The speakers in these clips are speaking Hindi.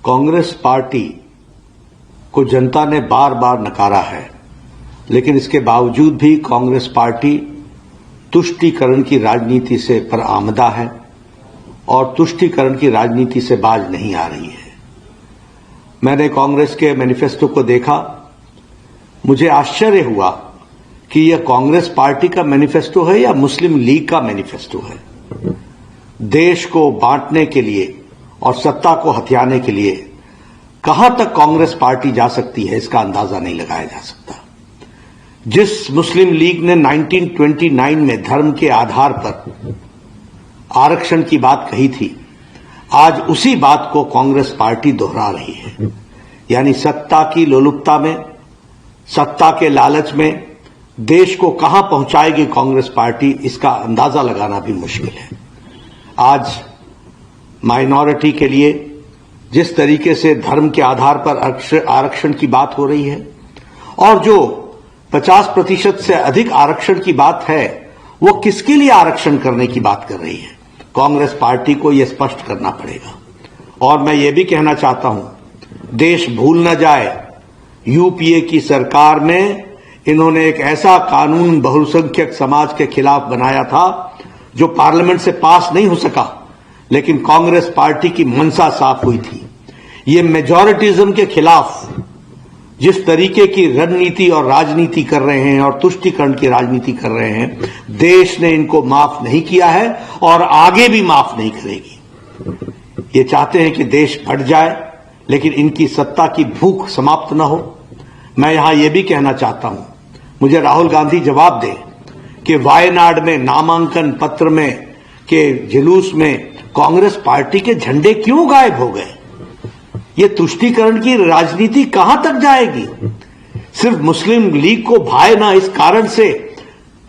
कांग्रेस पार्टी को जनता ने बार बार नकारा है, लेकिन इसके बावजूद भी कांग्रेस पार्टी तुष्टीकरण की राजनीति से बरआमदा है और तुष्टीकरण की राजनीति से बाज नहीं आ रही है। मैंने कांग्रेस के मैनिफेस्टो को देखा, मुझे आश्चर्य हुआ कि यह कांग्रेस पार्टी का मैनिफेस्टो है या मुस्लिम लीग का मैनिफेस्टो है। देश को बांटने के लिए और सत्ता को हथियाने के लिए कहां तक कांग्रेस पार्टी जा सकती है, इसका अंदाजा नहीं लगाया जा सकता। जिस मुस्लिम लीग ने 1929 में धर्म के आधार पर आरक्षण की बात कही थी, आज उसी बात को कांग्रेस पार्टी दोहरा रही है। यानी सत्ता की लोलुपता में, सत्ता के लालच में देश को कहां पहुंचाएगी कांग्रेस पार्टी, इसका अंदाजा लगाना भी मुश्किल है। आज माइनॉरिटी के लिए जिस तरीके से धर्म के आधार पर आरक्षण की बात हो रही है और जो 50% से अधिक आरक्षण की बात है, वो किसके लिए आरक्षण करने की बात कर रही है, कांग्रेस पार्टी को यह स्पष्ट करना पड़ेगा। और मैं ये भी कहना चाहता हूं, देश भूल न जाए, यूपीए की सरकार में इन्होंने एक ऐसा कानून बहुसंख्यक समाज के खिलाफ बनाया था जो पार्लियामेंट से पास नहीं हो सका, लेकिन कांग्रेस पार्टी की मंशा साफ हुई थी। ये मेजॉरिटिज्म के खिलाफ जिस तरीके की रणनीति और राजनीति कर रहे हैं और तुष्टीकरण की राजनीति कर रहे हैं, देश ने इनको माफ नहीं किया है और आगे भी माफ नहीं करेगी। ये चाहते हैं कि देश फट जाए, लेकिन इनकी सत्ता की भूख समाप्त न हो। मैं यहां यह भी कहना चाहता हूं, मुझे राहुल गांधी जवाब दें कि वायनाड में नामांकन पत्र में के जुलूस में कांग्रेस पार्टी के झंडे क्यों गायब हो गए? ये तुष्टीकरण की राजनीति कहां तक जाएगी? सिर्फ मुस्लिम लीग को भाए ना, इस कारण से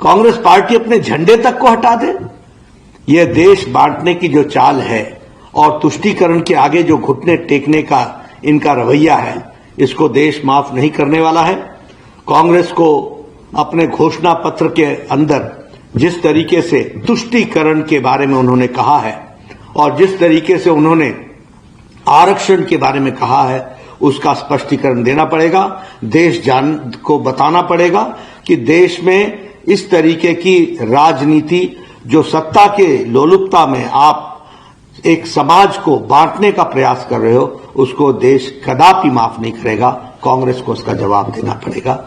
कांग्रेस पार्टी अपने झंडे तक को हटा दे। यह देश बांटने की जो चाल है और तुष्टीकरण के आगे जो घुटने टेकने का इनका रवैया है, इसको देश माफ नहीं करने वाला है। कांग्रेस को अपने घोषणा पत्र के अंदर जिस तरीके से तुष्टीकरण के बारे में उन्होंने कहा है और जिस तरीके से उन्होंने आरक्षण के बारे में कहा है, उसका स्पष्टीकरण देना पड़ेगा। देश जान को बताना पड़ेगा कि देश में इस तरीके की राजनीति, जो सत्ता के लोलुपता में आप एक समाज को बांटने का प्रयास कर रहे हो, उसको देश कदापि माफ नहीं करेगा। कांग्रेस को उसका जवाब देना पड़ेगा।